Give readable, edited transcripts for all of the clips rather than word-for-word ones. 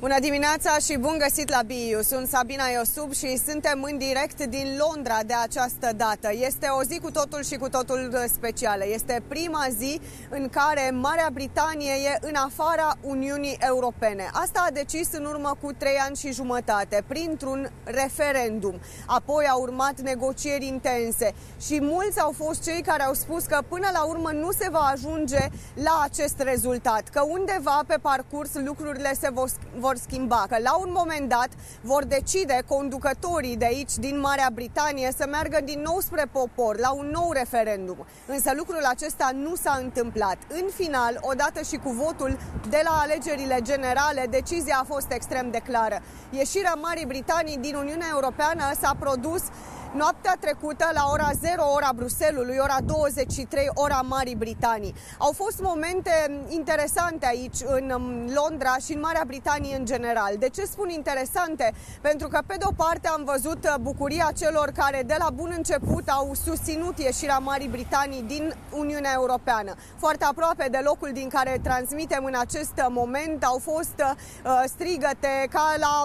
Bună dimineața și bun găsit la BU. Sunt Sabina Iosub și suntem în direct din Londra de această dată. Este o zi cu totul și cu totul specială. Este prima zi în care Marea Britanie e în afara Uniunii Europene. Asta a decis în urmă cu 3 ani și jumătate, printr-un referendum. Apoi au urmat negocieri intense și mulți au fost cei care au spus că până la urmă nu se va ajunge la acest rezultat, că undeva pe parcurs lucrurile se vor schimba, că la un moment dat vor decide conducătorii de aici, din Marea Britanie, să meargă din nou spre popor, la un nou referendum. Însă lucrul acesta nu s-a întâmplat. În final, odată și cu votul de la alegerile generale, decizia a fost extrem de clară. Ieșirea Marii Britanii din Uniunea Europeană s-a produs noaptea trecută la ora 0, ora Bruxellesului, ora 23, ora Marii Britanii. Au fost momente interesante aici în Londra și în Marea Britanie în general. De ce spun interesante? Pentru că pe de o parte am văzut bucuria celor care de la bun început au susținut ieșirea Marii Britanii din Uniunea Europeană. Foarte aproape de locul din care transmitem în acest moment au fost strigăte ca la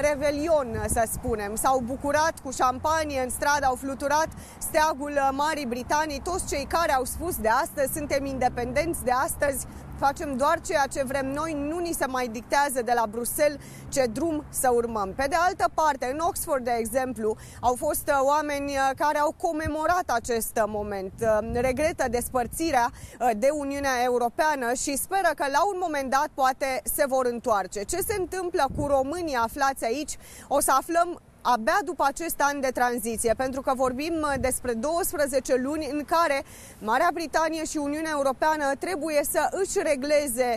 revelion, să spunem. S-au bucurat cu șampanie în stradă, au fluturat steagul Marii Britanii. Toți cei care au spus de astăzi, suntem independenți de astăzi, facem doar ceea ce vrem noi, nu ni se mai dictează de la Bruxelles ce drum să urmăm. Pe de altă parte, în Oxford, de exemplu, au fost oameni care au comemorat acest moment, regretă despărțirea de Uniunea Europeană și speră că la un moment dat poate se vor întoarce. Ce se întâmplă cu românii aflați aici o să aflăm abia după acest an de tranziție, pentru că vorbim despre 12 luni în care Marea Britanie și Uniunea Europeană trebuie să își regleze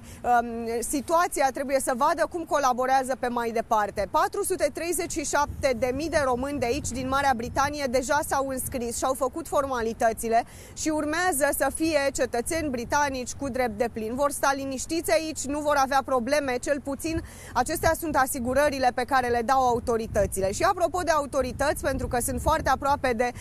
situația, trebuie să vadă cum colaborează pe mai departe. 437.000 de români de aici, din Marea Britanie, deja s-au înscris și au făcut formalitățile și urmează să fie cetățeni britanici cu drept de plin. Vor sta liniștiți aici, nu vor avea probleme, cel puțin acestea sunt asigurările pe care le dau autoritățile. Și apropo de autorități, pentru că sunt foarte aproape de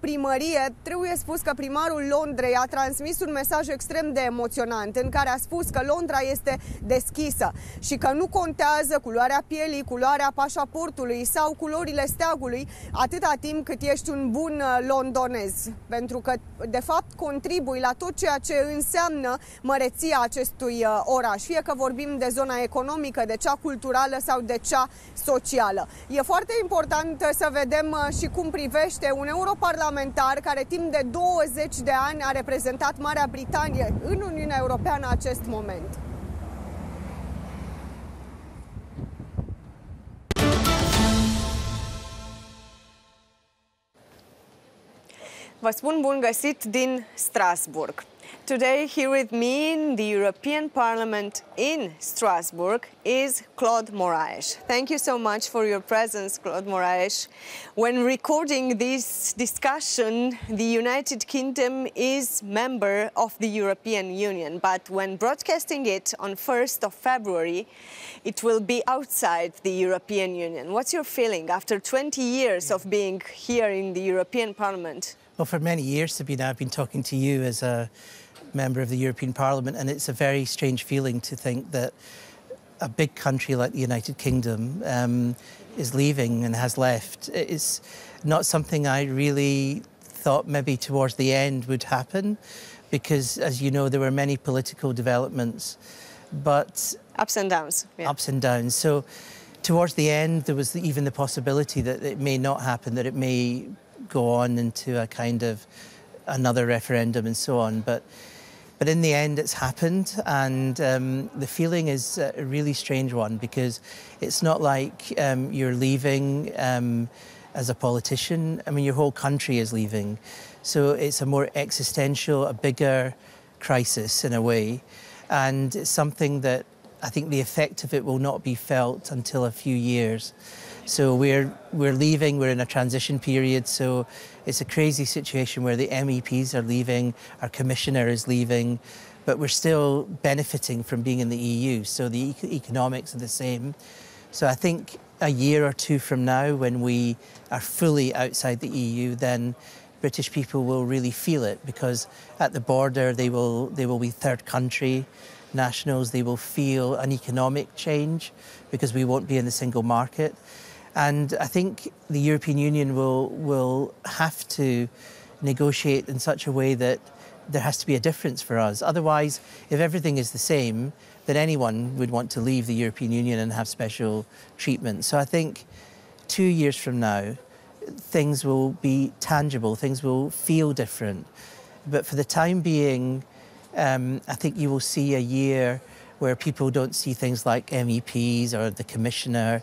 primărie, trebuie spus că primarul Londrei a transmis un mesaj extrem de emoționant în care a spus că Londra este deschisă și că nu contează culoarea pielii, culoarea pașaportului sau culorile steagului atâta timp cât ești un bun londonez, pentru că de fapt contribui la tot ceea ce înseamnă măreția acestui oraș, fie că vorbim de zona economică, de cea culturală sau de cea socială. E foarte important să vedem și cum privește un europarlamentar care timp de 20 de ani a reprezentat Marea Britanie în Uniunea Europeană acest moment. Vă spun bun găsit din Strasbourg. Today, here with me in the European Parliament in Strasbourg is Claude Moraes. Thank you so much for your presence, Claude Moraes. When recording this discussion, the United Kingdom is member of the European Union, but when broadcasting it on 1st of February, it will be outside the European Union. What's your feeling after 20 years of being here in the European Parliament? Well, for many years, Sabina, I've been talking to you as a member of the European Parliament, and it's a very strange feeling to think that a big country like the United Kingdom is leaving and has left. It's not something I really thought maybe towards the end would happen, because, as you know, there were many political developments, but ups and downs. Yeah. Ups and downs. So towards the end, there was even the possibility that it may not happen, that it may go on into a kind of another referendum and so on. But in the end, it's happened, and the feeling is a really strange one, because it's not like you're leaving as a politician. I mean, your whole country is leaving. So it's a more existential, a bigger crisis in a way, and it's something that I think the effect of it will not be felt until a few years. So we're leaving, we're in a transition period, so it's a crazy situation where the MEPs are leaving, our commissioner is leaving, but we're still benefiting from being in the EU, so the economics are the same. So I think a year or two from now, when we are fully outside the EU, then British people will really feel it, because at the border they will be third country. nationals. They will feel an economic change because we won't be in the single market. And I think the European Union will have to negotiate in such a way that there has to be a difference for us. Otherwise, if everything is the same, then anyone would want to leave the European Union and have special treatment. So I think 2 years from now, things will be tangible, things will feel different. But for the time being, I think you will see a year where people don't see things like MEPs or the Commissioner,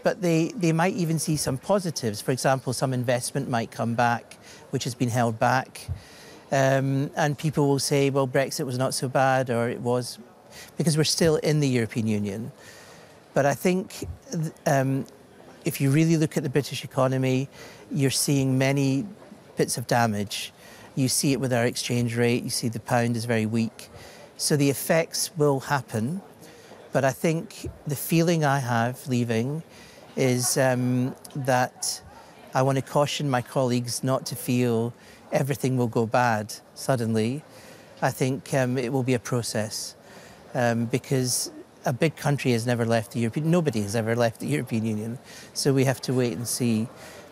but they might even see some positives. For example, some investment might come back, which has been held back. And people will say, well, Brexit was not so bad, or it was, because we're still in the European Union. But I think if you really look at the British economy, you're seeing many bits of damage. You see it with our exchange rate, you see the pound is very weak. So the effects will happen. But I think the feeling I have leaving is that I want to caution my colleagues not to feel everything will go bad suddenly. I think it will be a process because a big country has never left the European, nobody has ever left the European Union, so we have to wait and see.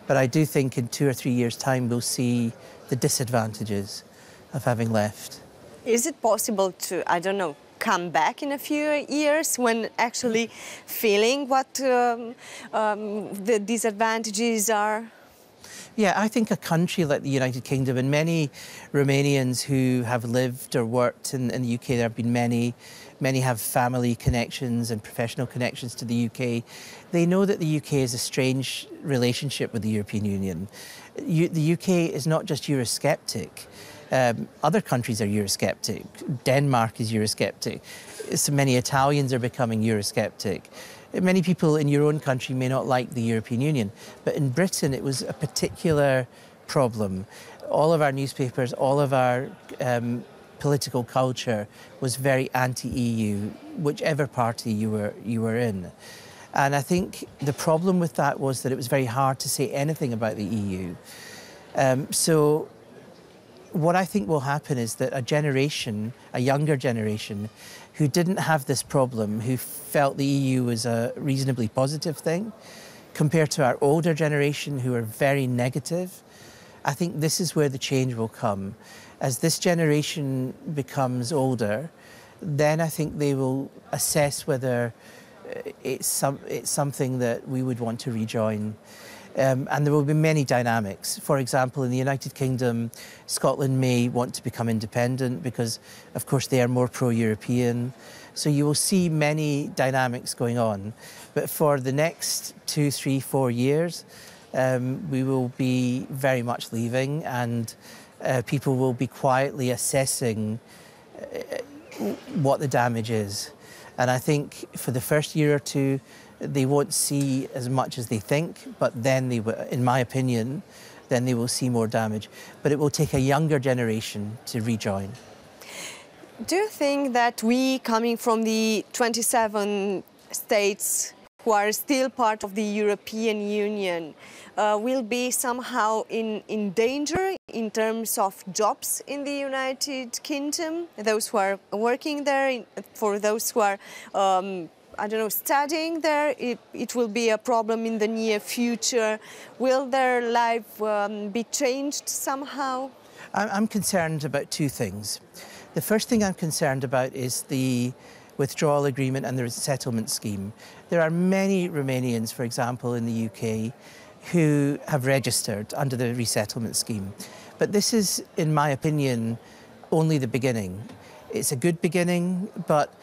But I do think in 2 or 3 years' time we'll see the disadvantages of having left. Is it possible to, I don't know, come back in a few years when actually feeling what the disadvantages are? Yeah, I think a country like the United Kingdom, and many Romanians who have lived or worked in the UK, there have been many have family connections and professional connections to the UK. They know that the UK is a strange relationship with the European Union. The UK is not just Eurosceptic. Other countries are Eurosceptic. Denmark is Eurosceptic. So many Italians are becoming Eurosceptic. Many people in your own country may not like the European Union, but in Britain it was a particular problem. All of our newspapers, all of our political culture was very anti-EU, whichever party you were in. And I think the problem with that was that it was very hard to say anything about the EU. So what I think will happen is that a generation, a younger generation, who didn't have this problem, who felt the EU was a reasonably positive thing, compared to our older generation who are very negative, I think this is where the change will come. As this generation becomes older, then I think they will assess whether it's something that we would want to rejoin. And there will be many dynamics. For example, in the United Kingdom, Scotland may want to become independent because, of course, they are more pro-European. So you will see many dynamics going on. But for the next 2, 3, 4 years, we will be very much leaving, and people will be quietly assessing what the damage is. And I think for the first year or two, they won't see as much as they think, but then they will, in my opinion, then they will see more damage. But it will take a younger generation to rejoin. Do you think that we, coming from the 27 states who are still part of the European Union, will be somehow in danger in terms of jobs in the United Kingdom? Those who are working there, for those who are I don't know, studying there, it will be a problem in the near future. Will their life be changed somehow? I'm concerned about two things. The first thing I'm concerned about is the withdrawal agreement and the resettlement scheme. There are many Romanians, for example, in the UK, who have registered under the resettlement scheme. But this is, in my opinion, only the beginning. It's a good beginning, but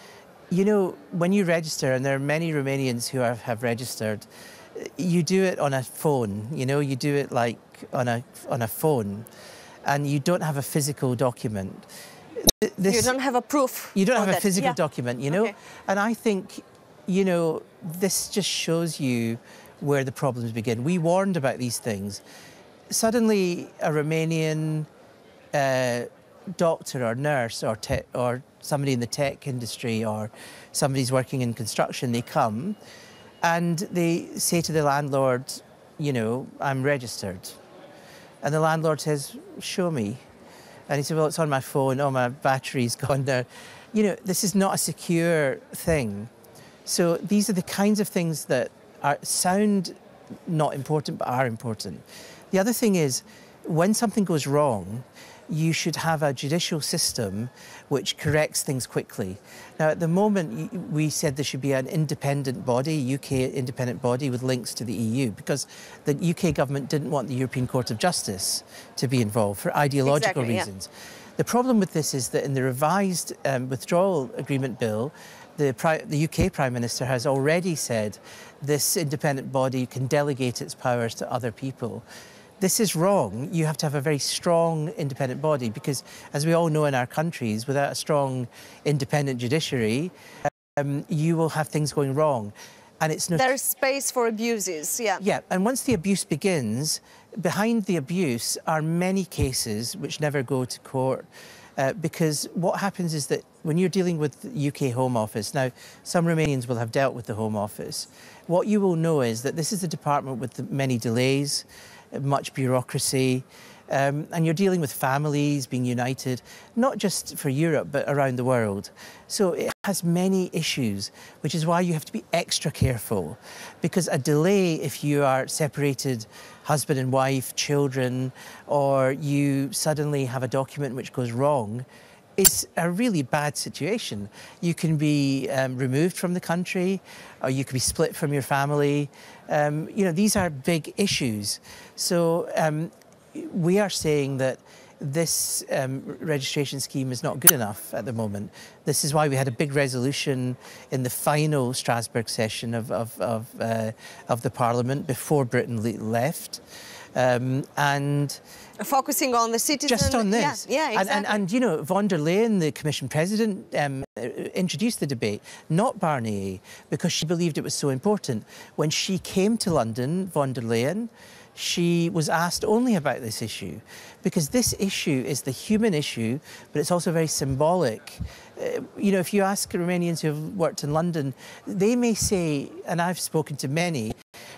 you know, when you register, and there are many Romanians who have registered, you do it on a phone, you know, you do it like on a phone, and you don't have a physical document. You don't have a proof. You don't have a physical document, you know? Okay. And I think, you know, this just shows you where the problems begin. We warned about these things. Suddenly, a Romanian doctor or nurse or somebody in the tech industry or somebody's working in construction, they come and they say to the landlord, you know, I'm registered. And the landlord says, show me. And he said, well, it's on my phone. Oh, my battery's gone there. you know, this is not a secure thing. So these are the kinds of things that sound not important but are important. The other thing is, when something goes wrong, you should have a judicial system which corrects things quickly. Now, at the moment, we said there should be an independent body, UK independent body with links to the EU, because the UK government didn't want the European Court of Justice to be involved for ideological reasons. Yeah. The problem with this is that in the revised withdrawal agreement bill, the UK Prime Minister has already said this independent body can delegate its powers to other people. This is wrong. You have to have a very strong independent body because, as we all know in our countries, without a strong independent judiciary, you will have things going wrong. And it's there's space for abuses, yeah. Yeah, and once the abuse begins, behind the abuse are many cases which never go to court. Because what happens is that when you're dealing with the UK Home Office, now some Romanians will have dealt with the Home Office, what you will know is that this is a department with many delays, much bureaucracy, and you're dealing with families being united, not just for Europe, but around the world. So it has many issues, which is why you have to be extra careful, because a delay, if you are separated, husband and wife, children, or you suddenly have a document which goes wrong, it's a really bad situation. You can be removed from the country, or you can be split from your family. You know, these are big issues. So we are saying that this registration scheme is not good enough at the moment. This is why we had a big resolution in the final Strasbourg session of the Parliament before Britain left. And focusing on the citizens. Just on this. Yeah, exactly. And you know, von der Leyen, the Commission President, introduced the debate, not Barnier, because she believed it was so important. When she came to London, von der Leyen, she was asked only about this issue, because this issue is the human issue, but it's also very symbolic. You know, if you ask Romanians who have worked in London, they may say, and I've spoken to many,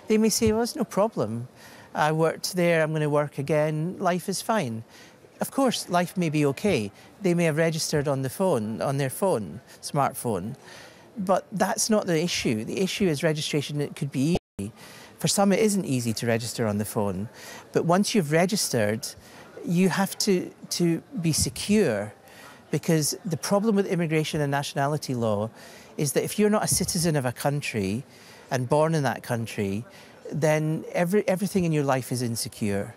they may say, well, it's no problem. I worked there, I'm going to work again, life is fine. Of course, life may be okay. They may have registered on the phone, on their phone, smartphone. But that's not the issue. The issue is registration. It could be easy. For some, it isn't easy to register on the phone. But once you've registered, you have to be secure, because the problem with immigration and nationality law is that if you're not a citizen of a country and born in that country, then everything in your life is insecure.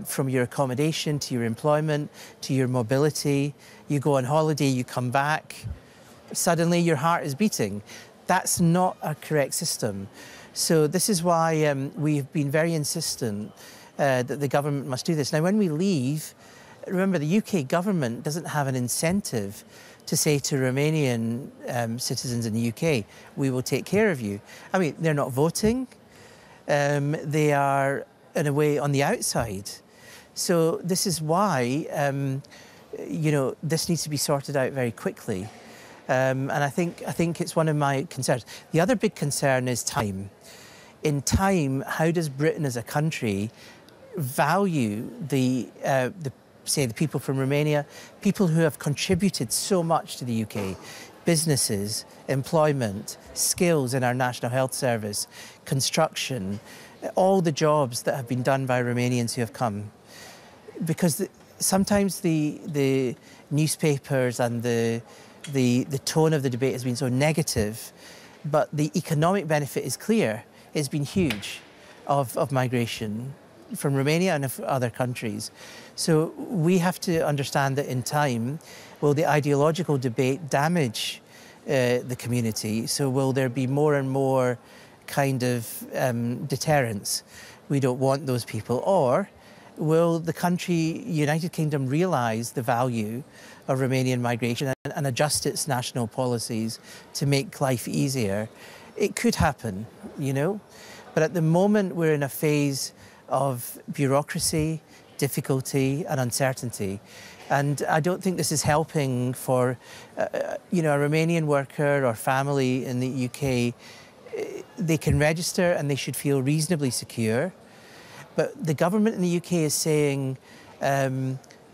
From your accommodation to your employment to your mobility. You go on holiday, you come back, suddenly your heart is beating. That's not a correct system. So this is why we've been very insistent that the government must do this. Now, when we leave, remember, the UK government doesn't have an incentive to say to Romanian citizens in the UK, we will take care of you. I mean, they're not voting. They are, in a way, on the outside. So this is why, you know, this needs to be sorted out very quickly. And I think it's one of my concerns. The other big concern is time. In time, how does Britain as a country value the people from Romania, people who have contributed so much to the UK, businesses, employment, skills in our National Health Service, construction, all the jobs that have been done by Romanians who have come. Because sometimes the newspapers and the tone of the debate has been so negative, but the economic benefit is clear. It's been huge of migration from Romania and of other countries. So we have to understand that in time, will the ideological debate damage the community? So will there be more and more kind of deterrence? We don't want those people. Or will the country, United Kingdom, realise the value of Romanian migration and adjust its national policies to make life easier? It could happen, you know. But at the moment, we're in a phase of bureaucracy, difficulty and uncertainty. And I don't think this is helping for, you know, a Romanian worker or family in the UK. They can register and they should feel reasonably secure. But the government in the UK is saying,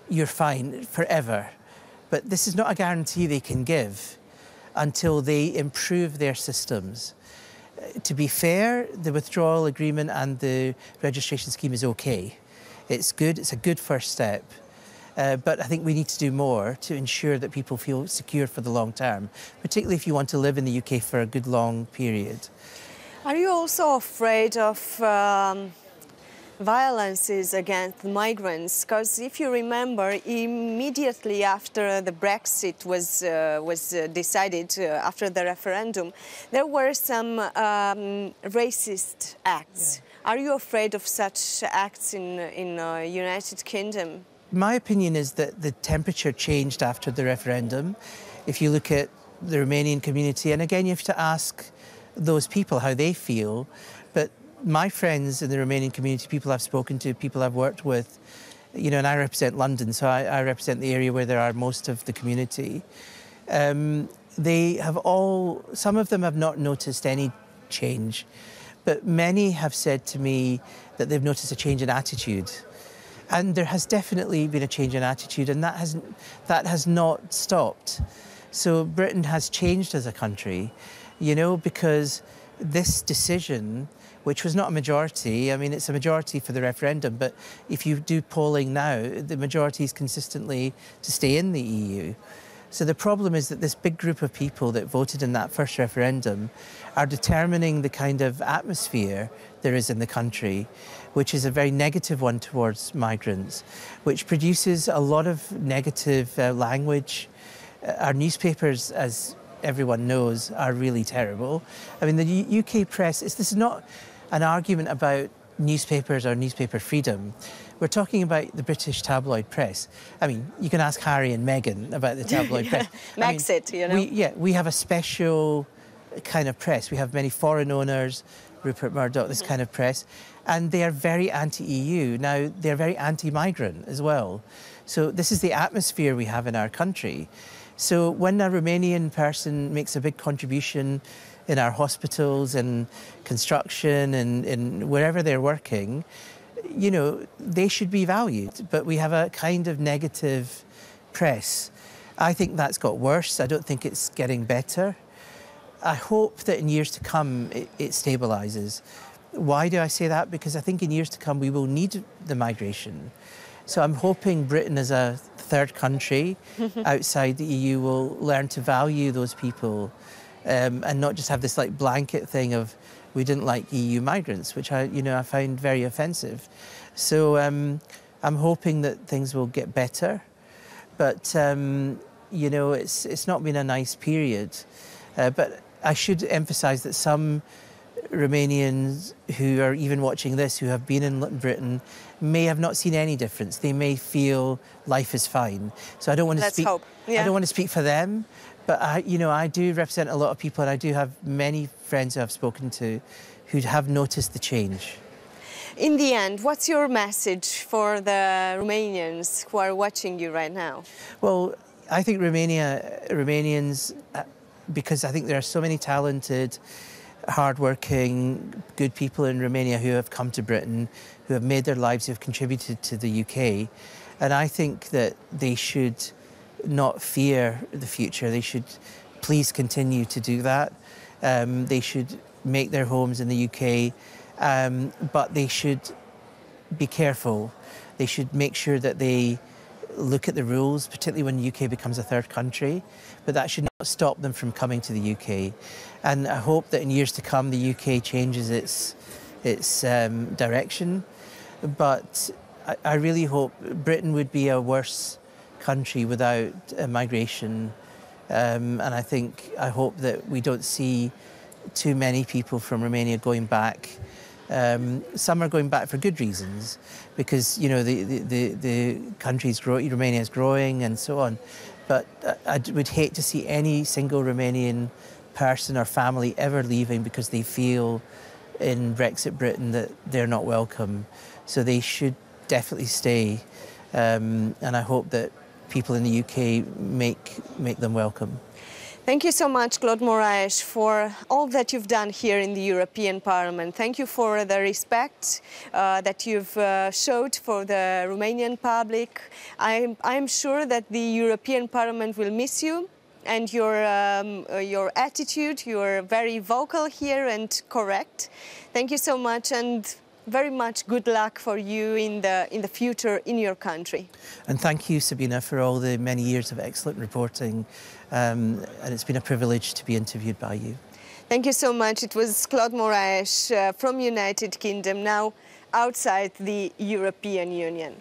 you're fine forever. But this is not a guarantee they can give until they improve their systems. To be fair, the withdrawal agreement and the registration scheme is okay. It's good, it's a good first step. But I think we need to do more to ensure that people feel secure for the long term, particularly if you want to live in the UK for a good long period. Are you also afraid of violences against migrants? Because if you remember, immediately after the Brexit was decided, after the referendum, there were some racist acts. Yeah. Are you afraid of such acts in United Kingdom? My opinion is that the temperature changed after the referendum. If you look at the Romanian community, and again, you have to ask those people how they feel, but my friends in the Romanian community, people I've spoken to, people I've worked with, you know, and I represent London, so I represent the area where there are most of the community. They have all, some of them have not noticed any change, but many have said to me that they've noticed a change in attitude. And there has definitely been a change in attitude, and that has not stopped. So Britain has changed as a country, you know, because this decision, which was not a majority, I mean, it's a majority for the referendum, but if you do polling now, the majority is consistently to stay in the EU. So the problem is that this big group of people that voted in that first referendum are determining the kind of atmosphere there is in the country, which is a very negative one towards migrants, which produces a lot of negative language. Our newspapers, as everyone knows, are really terrible. I mean, the UK press, this is not an argument about newspapers or newspaper freedom. We're talking about the British tabloid press. I mean, you can ask Harry and Meghan about the tabloid press. Brexit, you know. We have a special kind of press. We have many foreign owners, Rupert Murdoch, this kind of press, and they are very anti-EU. Now, they're very anti-migrant as well. So this is the atmosphere we have in our country. So when a Romanian person makes a big contribution in our hospitals and construction and wherever they're working, you know, they should be valued. But we have a kind of negative press. I think that's got worse. I don't think it's getting better. I hope that in years to come it stabilises. Why do I say that? Because I think in years to come we will need the migration. So I'm hoping Britain as a third country outside the EU will learn to value those people and not just have this like blanket thing of we didn't like EU migrants, which I find very offensive. So I'm hoping that things will get better. But, you know, it's not been a nice period. But I should emphasise that some Romanians who are even watching this, who have been in Britain, may have not seen any difference. They may feel life is fine. So I don't want to speak. Hope. Yeah. I don't want to speak for them, but I do represent a lot of people, and I do have many friends who I've spoken to who have noticed the change. In the end, what's your message for the Romanians who are watching you right now? Well, I think Romanians, because I think there are so many talented, hard-working, good people in Romania who have come to Britain, who have made their lives, who have contributed to the UK. And I think that they should not fear the future. They should please continue to do that. They should make their homes in the UK, but they should be careful. They should make sure that they look at the rules, particularly when the UK becomes a third country, but that should not stop them from coming to the UK. And I hope that in years to come the UK changes its direction, but I really hope Britain would be a worse country without migration, and I hope that we don't see too many people from Romania going back. Some are going back for good reasons, because you know the country's growing, Romania is growing, and so on. But I would hate to see any single Romanian person or family ever leaving because they feel in Brexit Britain that they're not welcome. So they should definitely stay, and I hope that people in the UK make them welcome. Thank you so much, Claude Moraes, for all that you've done here in the European Parliament. Thank you for the respect that you've showed for the Romanian public. I'm sure that the European Parliament will miss you and your attitude. You're very vocal here and correct. Thank you so much, and very much good luck for you in the future in your country. And thank you, Sabina, for all the many years of excellent reporting. And it's been a privilege to be interviewed by you. Thank you so much. It was Claude Moraes from United Kingdom, now outside the European Union.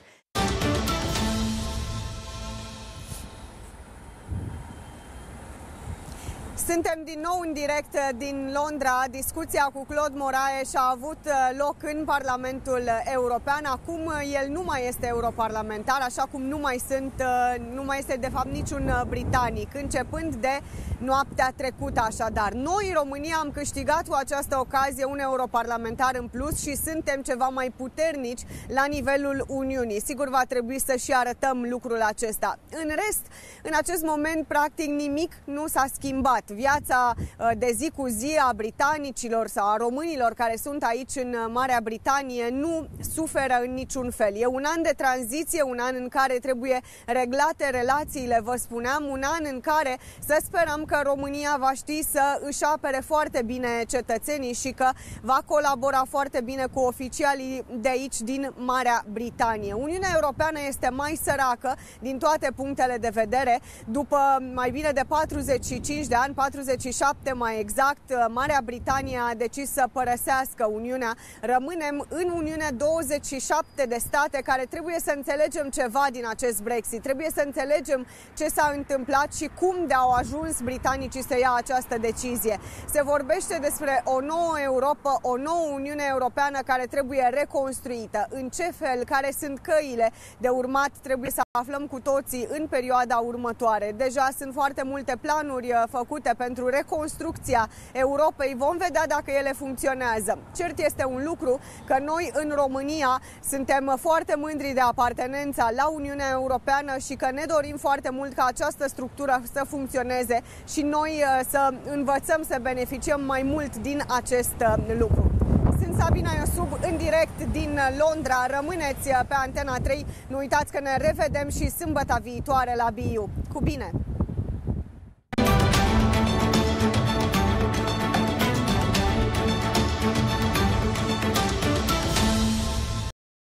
Suntem din nou în direct din Londra. Discuția cu Claude Moraes a avut loc în Parlamentul European. Acum el nu mai este europarlamentar, așa cum nu mai este de fapt niciun britanic, începând de noaptea trecută așadar. Noi, în România, am câștigat cu această ocazie un europarlamentar în plus și suntem ceva mai puternici la nivelul Uniunii. Sigur, va trebui să și arătăm lucrul acesta. În rest, în acest moment, practic nimic nu s-a schimbat. Viața de zi cu zi a britanicilor sau a românilor care sunt aici în Marea Britanie nu suferă în niciun fel. E un an de tranziție, un an în care trebuie reglate relațiile, vă spuneam, un an în care să sperăm că România va ști să își apere foarte bine cetățenii și că va colabora foarte bine cu oficialii de aici din Marea Britanie. Uniunea Europeană este mai săracă din toate punctele de vedere. După mai bine de 45 de ani, 47 mai exact, Marea Britanie a decis să părăsească Uniunea. Rămânem în Uniune 27 de state care trebuie să înțelegem ceva din acest Brexit. Trebuie să înțelegem ce s-a întâmplat și cum de-au ajuns britanicii să ia această decizie. Se vorbește despre o nouă Europa, o nouă Uniune Europeană care trebuie reconstruită. În ce fel, care sunt căile de urmat, trebuie să aflăm cu toții în perioada următoare. Deja sunt foarte multe planuri făcute pentru reconstrucția Europei. Vom vedea dacă ele funcționează. Cert este un lucru, că noi în România suntem foarte mândri de apartenența la Uniunea Europeană și că ne dorim foarte mult ca această structură să funcționeze și noi să învățăm să beneficiem mai mult din acest lucru. Sunt Sabina Iosub în direct din Londra. Rămâneți pe Antena 3. Nu uitați că ne revedem și sâmbătă viitoare la BU. Cu bine!